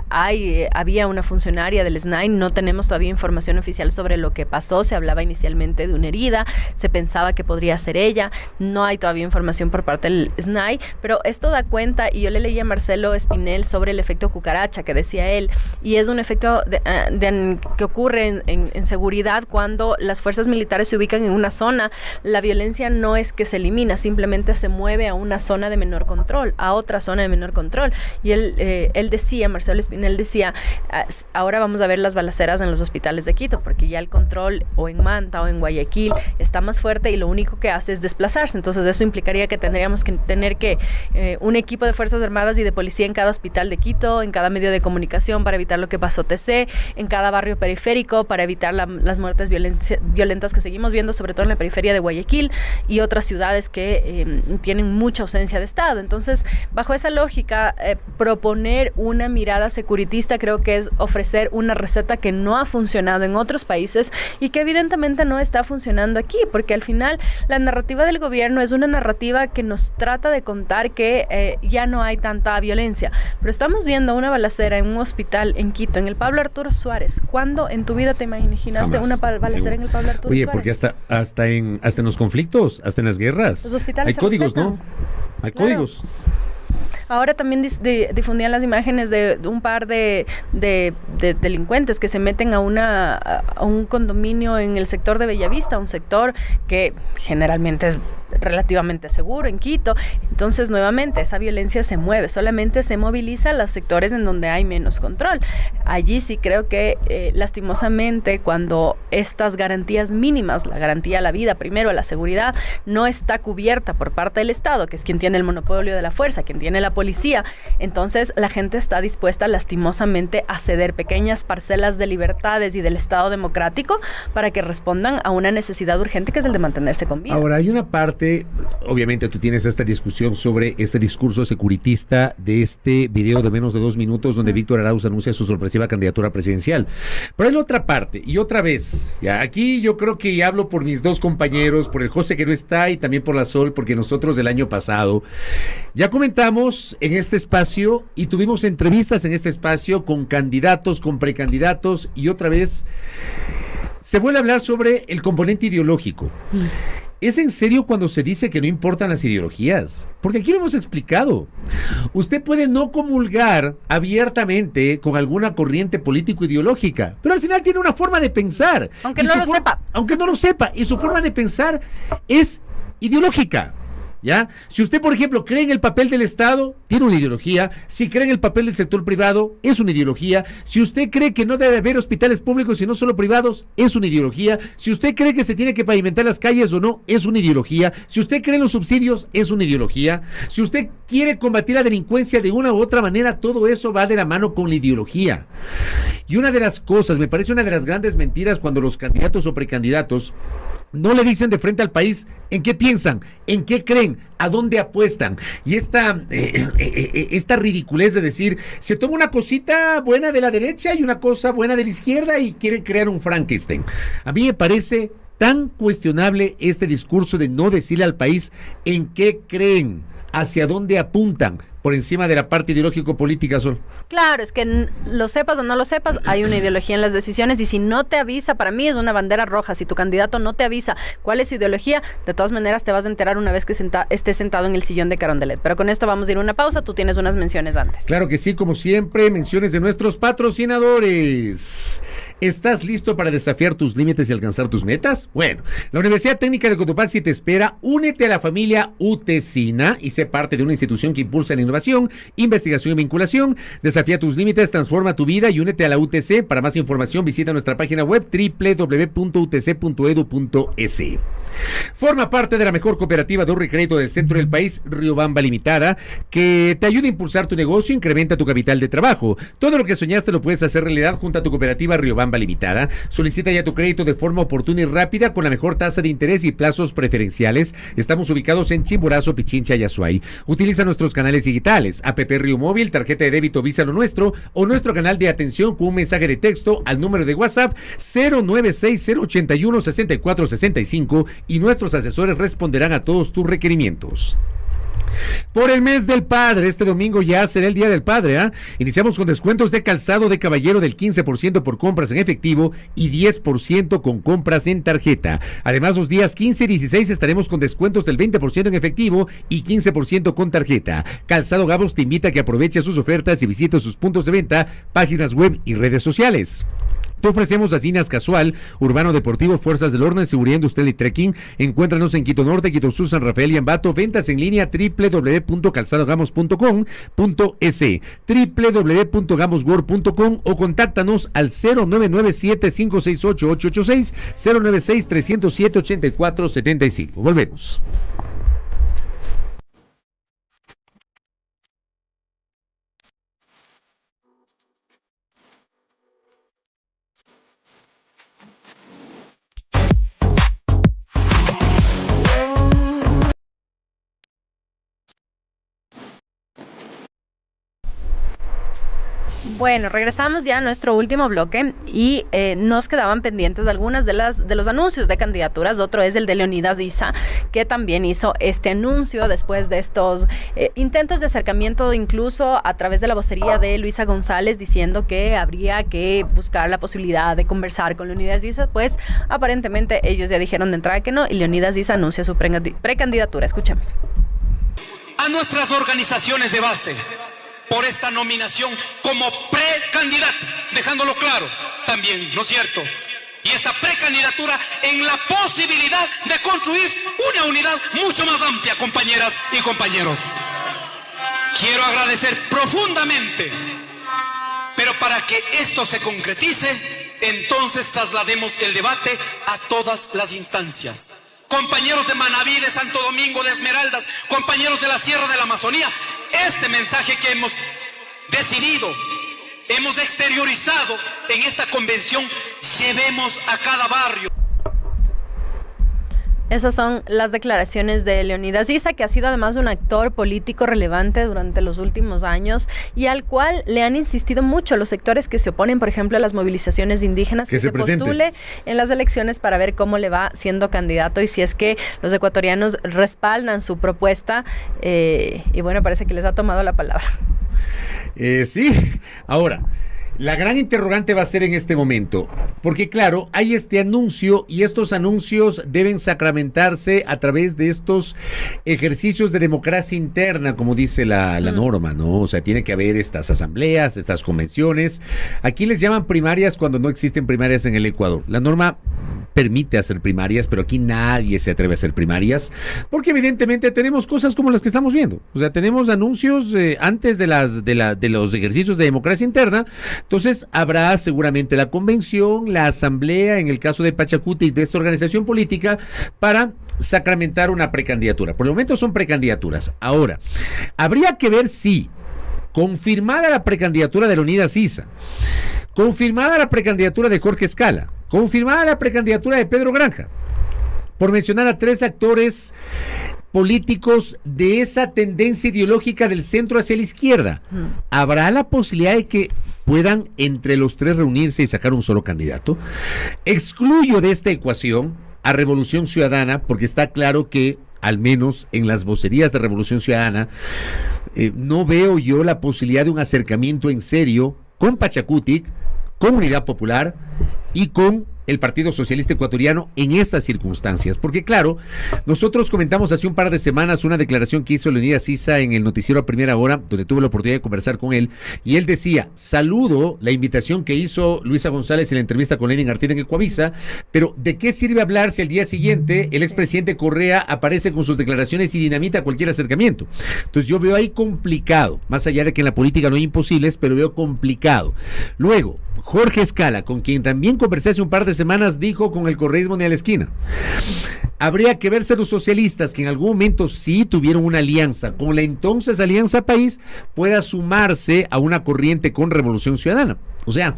Había una funcionaria del SNAI, no tenemos todavía información oficial sobre lo que pasó. Se hablaba inicialmente de una herida, se pensaba que podría ser ella, no hay todavía información por parte del SNAI, pero esto da cuenta, y yo le leí a Marcelo Espinel sobre el efecto cucaracha que decía él, y es un efecto que ocurre en seguridad cuando las fuerzas militares se ubican en una zona. La violencia no es que se elimina, simplemente se mueve a una zona de menor control, a otra zona de menor control, y él decía, Marcelo Espinel decía, ahora vamos a ver las balaceras en los hospitales de Quito, porque ya el control o en Manta o en Guayaquil está más fuerte y lo único que hace es desplazarse. Entonces eso implicaría que tendríamos que tener un equipo de Fuerzas Armadas y de policía en cada hospital de Quito, en cada medio de comunicación para evitar lo que pasó TC, en cada barrio periférico para evitar las muertes violentas que seguimos viendo, sobre todo en la periferia de Guayaquil y otras ciudades que tienen mucha ausencia de Estado. Entonces, bajo esa lógica, proponer una mirada securitista creo que es ofrecer una receta que no ha funcionado en otros países y que evidentemente no está funcionando aquí, porque al final la narrativa del gobierno es una narrativa que nos trata de contar que ya no hay tanta violencia, pero estamos viendo una balacera en un hospital en Quito, en el Pablo Arturo Suárez. ¿Cuándo en tu vida te imaginaste una balacera en el Pablo Arturo Suárez? Oye, porque hasta en los conflictos, hasta en las guerras, los hospitales hay códigos, ¿no? Hay códigos. Ahora también difundían las imágenes de un par de delincuentes que se meten a un condominio en el sector de Bellavista, un sector que generalmente es relativamente seguro en Quito. Entonces, nuevamente, esa violencia se mueve, solamente se moviliza a los sectores en donde hay menos control. Allí sí creo que lastimosamente, cuando estas garantías mínimas, la garantía a la vida, primero a la seguridad, no está cubierta por parte del Estado, que es quien tiene el monopolio de la fuerza, quien tiene la policía, entonces la gente está dispuesta lastimosamente a ceder pequeñas parcelas de libertades y del Estado democrático para que respondan a una necesidad urgente, que es el de mantenerse con vida. Ahora, hay una parte, obviamente tú tienes esta discusión sobre este discurso securitista de este video de menos de 2 minutos donde Víctor Arauz anuncia su sorpresiva candidatura presidencial. Pero hay la otra parte, y otra vez, ya aquí yo creo que hablo por mis dos compañeros, por el José que no está y también por la Sol, porque nosotros el año pasado ya comentamos en este espacio y tuvimos entrevistas en este espacio con candidatos, con precandidatos, y otra vez se vuelve a hablar sobre el componente ideológico. ¿Es en serio cuando se dice que no importan las ideologías? Porque aquí lo hemos explicado. Usted puede no comulgar abiertamente con alguna corriente político-ideológica, pero al final tiene una forma de pensar. Aunque no lo sepa. Aunque no lo sepa. Y su forma de pensar es ideológica. ¿Ya? Si usted, por ejemplo, cree en el papel del Estado, tiene una ideología. Si cree en el papel del sector privado, es una ideología. Si usted cree que no debe haber hospitales públicos sino solo privados, es una ideología. Si usted cree que se tiene que pavimentar las calles o no, es una ideología. Si usted cree en los subsidios, es una ideología. Si usted quiere combatir la delincuencia de una u otra manera, todo eso va de la mano con la ideología. Y una de las cosas, me parece una de las grandes mentiras cuando los candidatos o precandidatos no le dicen de frente al país en qué piensan, en qué creen, a dónde apuestan. Y esta ridiculez de decir, se toma una cosita buena de la derecha y una cosa buena de la izquierda y quieren crear un Frankenstein. A mí me parece tan cuestionable este discurso de no decirle al país en qué creen, hacia dónde apuntan, por encima de la parte ideológico-política, Sol. Claro, es que lo sepas o no lo sepas, hay una ideología en las decisiones, y si no te avisa, para mí es una bandera roja. Si tu candidato no te avisa cuál es su ideología, de todas maneras te vas a enterar una vez que estés sentado en el sillón de Carondelet. Pero con esto vamos a ir a una pausa, tú tienes unas menciones antes. Claro que sí, como siempre, menciones de nuestros patrocinadores. ¿Estás listo para desafiar tus límites y alcanzar tus metas? Bueno, la Universidad Técnica de Cotopaxi te espera. Únete a la familia UTESINA y sé parte de una institución que impulsa la innovación, investigación y vinculación. Desafía tus límites, transforma tu vida y únete a la UTC. Para más información visita nuestra página web www.utc.edu.es. Forma parte de la mejor cooperativa de ahorro y crédito del centro del país, Riobamba Limitada, que te ayuda a impulsar tu negocio, incrementa tu capital de trabajo. Todo lo que soñaste lo puedes hacer realidad junto a tu cooperativa Riobamba Limitada. Solicita ya tu crédito de forma oportuna y rápida con la mejor tasa de interés y plazos preferenciales. Estamos ubicados en Chimborazo, Pichincha y Azuay. Utiliza nuestros canales digitales, app Río Móvil, tarjeta de débito Visa Lo Nuestro o nuestro canal de atención con un mensaje de texto al número de WhatsApp 096-081-6465 y nuestros asesores responderán a todos tus requerimientos. Por el mes del padre, este domingo ya será el Día del Padre, ¿eh? Iniciamos con descuentos de calzado de caballero del 15% por compras en efectivo y 10% con compras en tarjeta. Además, los días 15 y 16 estaremos con descuentos del 20% en efectivo y 15% con tarjeta. Calzado Gabos te invita a que aproveche sus ofertas y visite sus puntos de venta, páginas web y redes sociales. Te ofrecemos las líneas Casual, Urbano Deportivo, Fuerzas del Horno, Seguridad Industrial y Trekking. Encuéntranos en Quito Norte, Quito Sur, San Rafael y Ambato. Ventas en línea www.calzadogamos.com.es, www.gamosworld.com o contáctanos al 0997-568-886, 096-307-8475. Volvemos. Bueno, regresamos ya a nuestro último bloque y nos quedaban pendientes algunas de los anuncios de candidaturas. Otro es el de Leonidas Issa, que también hizo este anuncio después de estos intentos de acercamiento, incluso a través de la vocería de Luisa González, diciendo que habría que buscar la posibilidad de conversar con Leonidas Issa. Pues aparentemente ellos ya dijeron de entrada que no, y Leonidas Issa anuncia su precandidatura. Escuchemos. a nuestras organizaciones de base por esta nominación como precandidato, dejándolo claro también, ¿no es cierto? Y esta precandidatura en la posibilidad de construir una unidad mucho más amplia, compañeras y compañeros. Quiero agradecer profundamente, pero para que esto se concretice, entonces traslademos el debate a todas las instancias. Compañeros de Manabí, de Santo Domingo, de Esmeraldas, compañeros de la Sierra de la Amazonía, este mensaje que hemos decidido, hemos exteriorizado en esta convención, llevemos a cada barrio. Esas son las declaraciones de Leonidas Issa, que ha sido además un actor político relevante durante los últimos años y al cual le han insistido mucho los sectores que se oponen, por ejemplo, a las movilizaciones indígenas, que se postule en las elecciones para ver cómo le va siendo candidato y si es que los ecuatorianos respaldan su propuesta. Y bueno, parece que les ha tomado la palabra. Sí, ahora, la gran interrogante va a ser en este momento, porque claro, hay este anuncio y estos anuncios deben sacramentarse a través de estos ejercicios de democracia interna, como dice la norma, ¿no? O sea, tiene que haber estas asambleas, estas convenciones. Aquí les llaman primarias cuando no existen primarias en el Ecuador. La norma permite hacer primarias, pero aquí nadie se atreve a hacer primarias, porque evidentemente tenemos cosas como las que estamos viendo. O sea, tenemos anuncios antes de los ejercicios de democracia interna. Entonces habrá seguramente la convención, la asamblea, en el caso de Pachacuti, de esta organización política, para sacramentar una precandidatura. Por el momento son precandidaturas. Ahora, habría que ver si, confirmada la precandidatura de Leonidas Issa, confirmada la precandidatura de Jorge Escala, confirmada la precandidatura de Pedro Granja, por mencionar a tres actores políticos de esa tendencia ideológica del centro hacia la izquierda, ¿habrá la posibilidad de que puedan entre los tres reunirse y sacar un solo candidato? Excluyo de esta ecuación a Revolución Ciudadana, porque está claro que, al menos en las vocerías de Revolución Ciudadana, no veo yo la posibilidad de un acercamiento en serio con Pachacutic, con Unidad Popular y con el Partido Socialista Ecuatoriano en estas circunstancias, porque claro, nosotros comentamos hace un par de semanas una declaración que hizo Leonidas Issa en el noticiero A Primera Hora, donde tuve la oportunidad de conversar con él, y él decía: saludo la invitación que hizo Luisa González en la entrevista con Lenin Artida en Ecuavisa, pero ¿de qué sirve hablar si al día siguiente el expresidente Correa aparece con sus declaraciones y dinamita cualquier acercamiento? Entonces yo veo ahí complicado, más allá de que en la política no hay imposibles, pero veo complicado. Luego, Jorge Escala, con quien también conversé hace un par de semanas, dijo: con el correísmo ni a la esquina. Habría que verse los socialistas, que en algún momento sí tuvieron una alianza con la entonces Alianza País, pueda sumarse a una corriente con Revolución Ciudadana. O sea,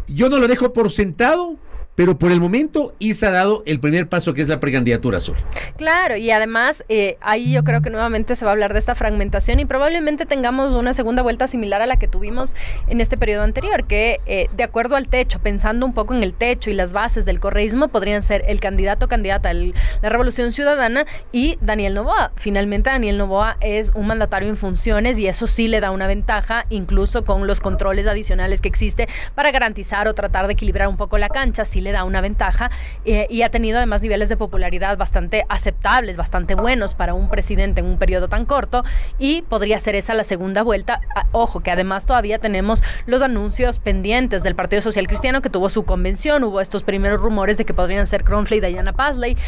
yo no lo dejo por sentado, pero por el momento Issa ha dado el primer paso, que es la precandidatura azul. Claro, y además ahí yo creo que nuevamente se va a hablar de esta fragmentación y probablemente tengamos una segunda vuelta similar a la que tuvimos en este periodo anterior, que de acuerdo al techo, pensando un poco en el techo y las bases del correísmo, podrían ser el candidata a la Revolución Ciudadana y Daniel Noboa. Finalmente Daniel Noboa es un mandatario en funciones y eso sí le da una ventaja, incluso con los controles adicionales que existe para garantizar o tratar de equilibrar un poco la cancha, sí le da una ventaja y ha tenido además niveles de popularidad bastante aceptables, bastante buenos para un presidente en un periodo tan corto, y podría ser esa la segunda vuelta. Ojo, que además todavía tenemos los anuncios pendientes del Partido Social Cristiano, que tuvo su convención, hubo estos primeros rumores de que podrían ser Cronfle y Diana Pasley,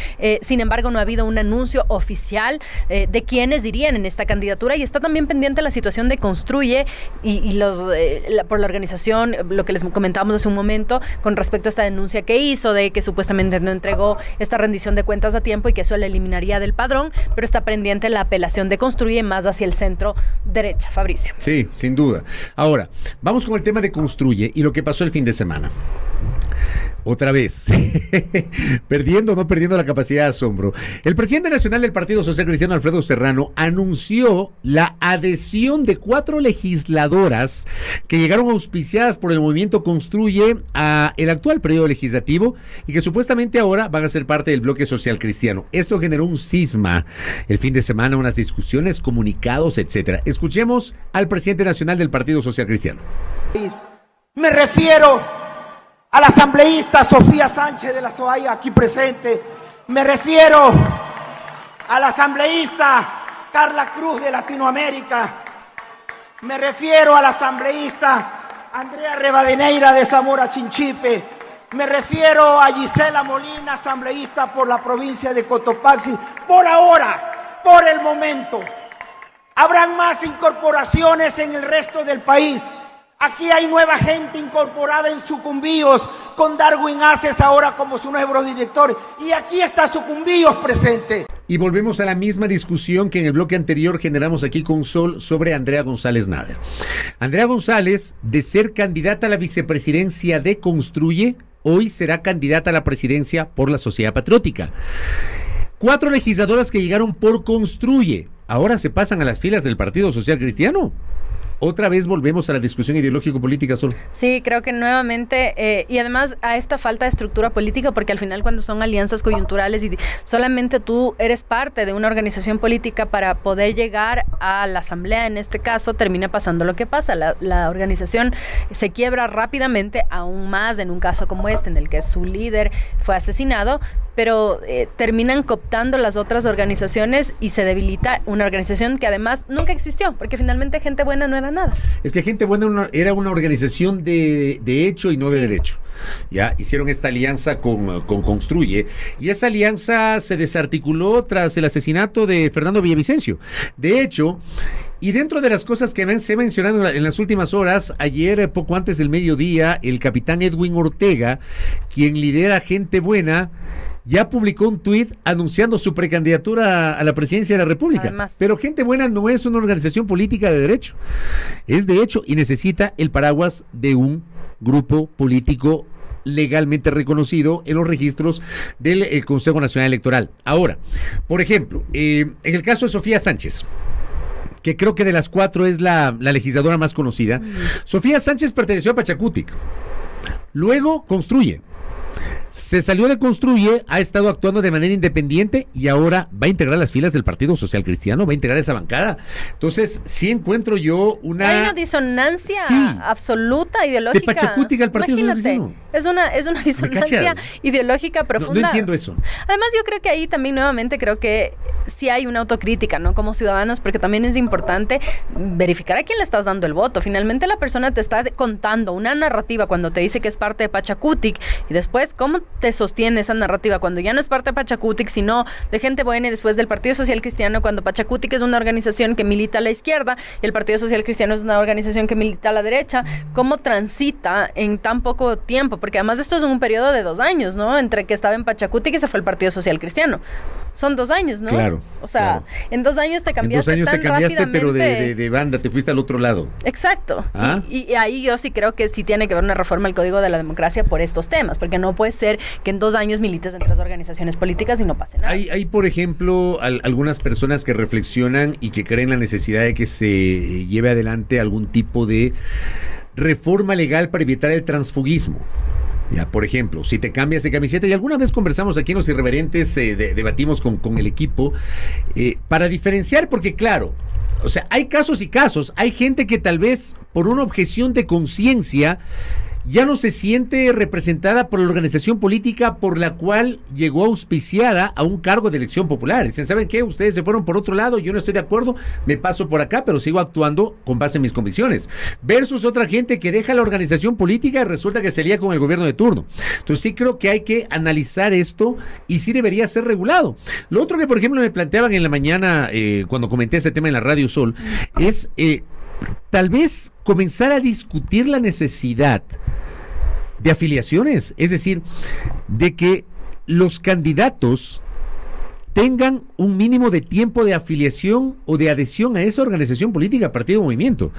sin embargo no ha habido un anuncio oficial de quiénes irían en esta candidatura, y está también pendiente la situación de Construye por la organización, lo que les comentábamos hace un momento con respecto a esta denuncia que hizo de que supuestamente no entregó esta rendición de cuentas a tiempo y que eso le eliminaría del padrón, pero está pendiente la apelación de Construye más hacia el centro derecha. Fabricio. Sí, sin duda. Ahora, vamos con el tema de Construye y lo que pasó el fin de semana. Otra vez, perdiendo o no perdiendo la capacidad de asombro. El presidente nacional del Partido Social Cristiano, Alfredo Serrano, anunció la adhesión de 4 legisladoras que llegaron auspiciadas por el movimiento Construye a el actual periodo legislativo y que supuestamente ahora van a ser parte del bloque social cristiano. Esto generó un cisma el fin de semana, unas discusiones, comunicados, etcétera. Escuchemos al presidente nacional del Partido Social Cristiano. Me refiero a la asambleísta Sofía Sánchez de la SOAI aquí presente. Me refiero a la asambleísta Carla Cruz de Latinoamérica. Me refiero a la asambleísta Andrea Rivadeneira de Zamora Chinchipe. Me refiero a Gisela Molina, asambleísta por la provincia de Cotopaxi. Por ahora, por el momento. Habrán más incorporaciones en el resto del país. Aquí hay nueva gente incorporada en Sucumbíos, con Darwin Aces ahora como su nuevo director. Y aquí está Sucumbíos presente. Y volvemos a la misma discusión que en el bloque anterior generamos aquí con Sol sobre Andrea González Nader. Andrea González, de ser candidata a la vicepresidencia de Construye, hoy será candidata a la presidencia por la Sociedad Patriótica. 4 legisladoras que llegaron por Construye, ahora se pasan a las filas del Partido Social Cristiano. Otra vez volvemos a la discusión ideológico-política, Sol. Sí, creo que nuevamente, y además a esta falta de estructura política, porque al final cuando son alianzas coyunturales y solamente tú eres parte de una organización política para poder llegar a la asamblea, en este caso, termina pasando lo que pasa. La organización se quiebra rápidamente, aún más en un caso como este, en el que su líder fue asesinado, pero terminan cooptando las otras organizaciones y se debilita una organización que además nunca existió, porque finalmente Gente Buena no era nada. Es que Gente Buena era una organización de hecho y no de derecho. Ya hicieron esta alianza con Construye, y esa alianza se desarticuló tras el asesinato de Fernando Villavicencio. De hecho, y dentro de las cosas que se mencionaron en las últimas horas, ayer, poco antes del mediodía, el capitán Edwin Ortega, quien lidera Gente Buena, ya publicó un tuit anunciando su precandidatura a la presidencia de la República. Además, pero Gente Buena no es una organización política de derecho, es de hecho y necesita el paraguas de un grupo político legalmente reconocido en los registros del Consejo Nacional Electoral. Ahora, por ejemplo, en el caso de Sofía Sánchez, que creo que de las 4 es la legisladora más conocida, Sofía Sánchez perteneció a Pachacutic, luego Construye. Se salió de Construye, ha estado actuando de manera independiente y ahora va a integrar las filas del Partido Social Cristiano, va a integrar esa bancada. Entonces, sí encuentro yo hay una disonancia absoluta ideológica. De Pachacutic al Partido Social Cristiano. Es una disonancia ideológica profunda. No entiendo eso. Además, yo creo que ahí también nuevamente creo que sí hay una autocrítica, ¿no? Como ciudadanos, porque también es importante verificar a quién le estás dando el voto. Finalmente la persona te está contando una narrativa cuando te dice que es parte de Pachacutic y después, ¿cómo te sostiene esa narrativa cuando ya no es parte de Pachacutic, sino de Gente Buena y después del Partido Social Cristiano, cuando Pachacutic es una organización que milita a la izquierda y el Partido Social Cristiano es una organización que milita a la derecha? ¿Cómo transita en tan poco tiempo? Porque además esto es un periodo de 2 años, ¿no? Entre que estaba en Pachacutic y se fue al Partido Social Cristiano. Son 2 años, ¿no? Claro. O sea, en 2 años te cambiaste. En 2 años te cambiaste, pero de banda, te fuiste al otro lado. Exacto. Y ahí yo sí creo que sí tiene que haber una reforma al Código de la Democracia por estos temas, porque no puede ser que en 2 años milites entre las organizaciones políticas y no pase nada. Hay por ejemplo, algunas personas que reflexionan y que creen la necesidad de que se lleve adelante algún tipo de reforma legal para evitar el transfugismo. Ya, por ejemplo, si te cambias de camiseta, y alguna vez conversamos aquí en Los Irreverentes, debatimos con el equipo, para diferenciar, porque claro, o sea, hay casos y casos, hay gente que tal vez por una objeción de conciencia ya no se siente representada por la organización política por la cual llegó auspiciada a un cargo de elección popular. Dicen, ¿saben qué? Ustedes se fueron por otro lado, yo no estoy de acuerdo, me paso por acá, pero sigo actuando con base en mis convicciones. Versus otra gente que deja la organización política y resulta que se lía con el gobierno de turno. Entonces sí creo que hay que analizar esto y sí debería ser regulado. Lo otro que, por ejemplo, me planteaban en la mañana, cuando comenté ese tema en la Radio Sol, es tal vez comenzar a discutir la necesidad de afiliaciones, es decir, de que los candidatos tengan un mínimo de tiempo de afiliación o de adhesión a esa organización política, partido o movimiento.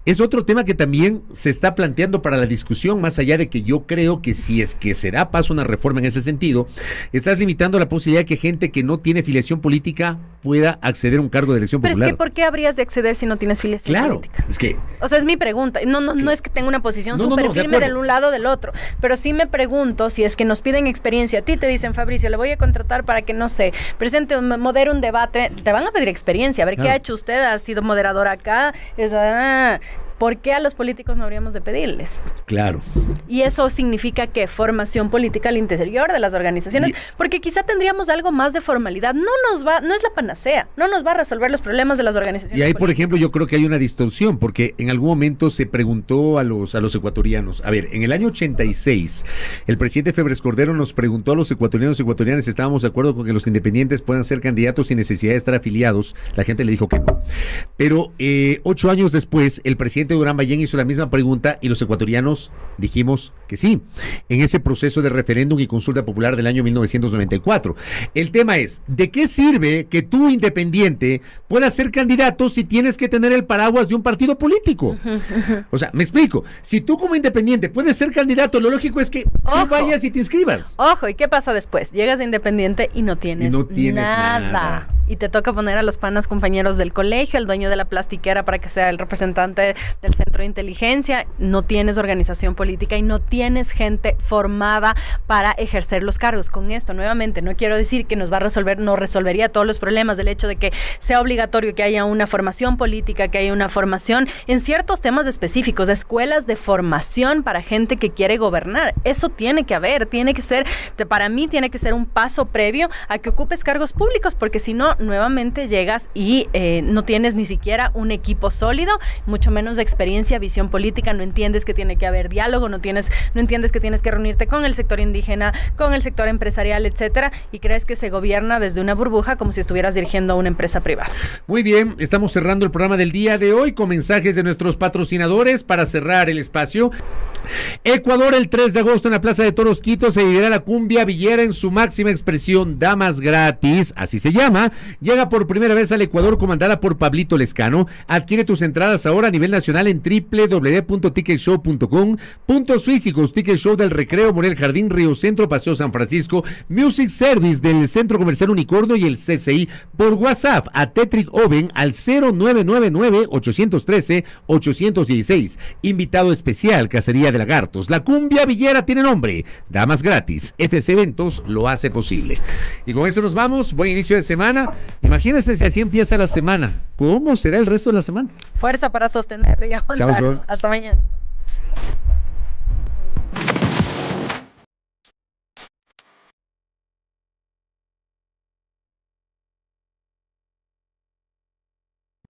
Es otro tema que también se está planteando para la discusión, más allá de que yo creo que si es que se da paso a una reforma en ese sentido, estás limitando la posibilidad de que gente que no tiene filiación política pueda acceder a un cargo de elección popular. Pero es que ¿por qué habrías de acceder si no tienes filiación política? Es que... O sea, es mi pregunta. No es que tenga una posición súper firme del un lado o del otro, pero sí me pregunto si es que nos piden experiencia. A ti te dicen, Fabricio, le voy a contratar para que, no sé, modere un debate, te van a pedir experiencia, a ver qué ha hecho usted, ha sido moderador acá, ¿por qué a los políticos no habríamos de pedirles? Claro. Y eso significa que formación política al interior de las organizaciones, porque quizá tendríamos algo más de formalidad. No es la panacea, no nos va a resolver los problemas de las organizaciones. Y ahí, políticas. por ejemplo, yo creo que hay una distorsión, porque en algún momento se preguntó a los ecuatorianos, a ver, en el año 86, el presidente Febres Cordero nos preguntó a los ecuatorianos y ecuatorianas si estábamos de acuerdo con que los independientes puedan ser candidatos sin necesidad de estar afiliados. La gente le dijo que no. Pero 8 años después, el presidente Durán Ballén hizo la misma pregunta y los ecuatorianos dijimos que sí, en ese proceso de referéndum y consulta popular del año 1994. El tema es, ¿de qué sirve que tú, independiente, puedas ser candidato si tienes que tener el paraguas de un partido político? O sea, me explico, si tú como independiente puedes ser candidato, lo lógico es que tú vayas y te inscribas. Ojo, ¿y qué pasa después? Llegas de independiente y no tienes nada. Y te toca poner a los panas compañeros del colegio, al dueño de la plastiquera para que sea el representante del centro de inteligencia. No tienes organización política y no tienes gente formada para ejercer los cargos. Con esto, nuevamente, no quiero decir que nos va a resolver, no resolvería todos los problemas del hecho de que sea obligatorio que haya una formación política, que haya una formación en ciertos temas específicos, escuelas de formación para gente que quiere gobernar. Eso tiene que haber, tiene que ser, para mí tiene que ser un paso previo a que ocupes cargos públicos, porque si no, nuevamente llegas y no tienes ni siquiera un equipo sólido, mucho menos de experiencia, visión política, no entiendes que tiene que haber diálogo, no entiendes que tienes que reunirte con el sector indígena, con el sector empresarial, etcétera, y crees que se gobierna desde una burbuja como si estuvieras dirigiendo a una empresa privada. Muy bien, estamos cerrando el programa del día de hoy con mensajes de nuestros patrocinadores para cerrar el espacio. Ecuador, el 3 de agosto en la Plaza de Toros Quito se vivirá la cumbia villera en su máxima expresión, Damas Gratis, así se llama. Llega por primera vez al Ecuador comandada por Pablito Lescano. Adquiere tus entradas ahora a nivel nacional en www.ticketshow.com. Puntos físicos: Ticket Show del Recreo, Morel Jardín, Río Centro, Paseo San Francisco, Music Service del Centro Comercial Unicornio y el CCI. Por WhatsApp a Tetric Oven al 0999-813-816. Invitado especial, Cacería de Lagartos. La cumbia villera tiene nombre, Damas Gratis. FC Eventos lo hace posible. Y con eso nos vamos. Buen inicio de semana. Imagínense si así empieza la semana. ¿Cómo será el resto de la semana? Fuerza para sostener y aguantar. Chao, Sol. Hasta mañana.